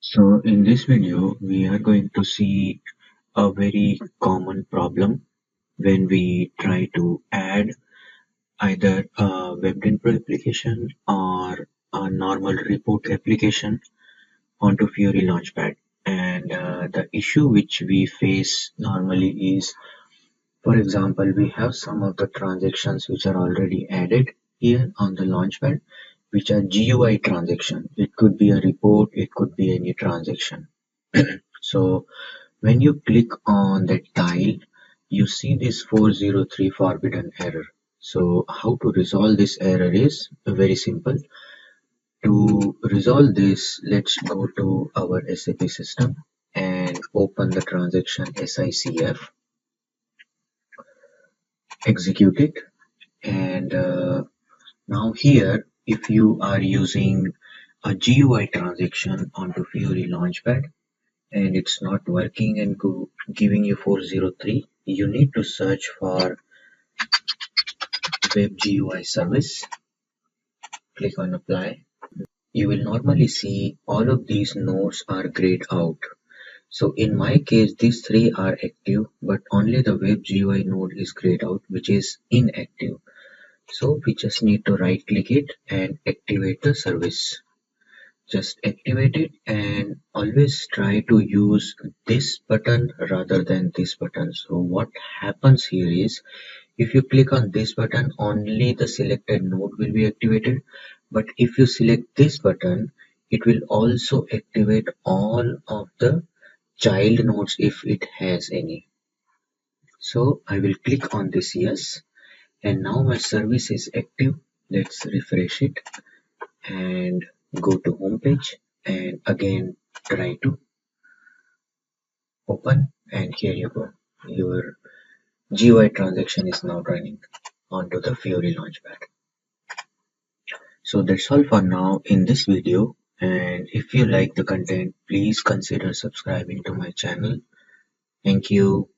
So in this video, we are going to see a very common problem when we try to add either a WebDinpro application or a normal report application onto Fiori Launchpad. And the issue which we face normally is, for example, we have some of the transactions which are already added here on the Launchpad, which are GUI transaction. It could be a report, it could be any transaction. So when you click on that tile, you see this 403 forbidden error. So how to resolve this error is very simple. To resolve this, let's go to our SAP system and open the transaction SICF, execute it, and now here, if you are using a GUI transaction onto Fiori Launchpad, and it's not working and giving you 403, you need to search for web GUI service. Click on apply. You will normally see all of these nodes are grayed out. So in my case, these three are active, but only the web GUI node is grayed out, which is inactive. So we just need to right click it and activate the service. Just activate it and always try to use this button rather than this button. So what happens here is, if you click on this button, only the selected node will be activated. But if you select this button, it will also activate all of the child nodes if it has any. So I will click on this yes, and now my service is active. Let's refresh it and go to home page and again try to open, and here you go. Your GUI transaction is now running onto the Fiori Launchpad. So that's all for now in this video, and if you like the content, please consider subscribing to my channel. Thank you.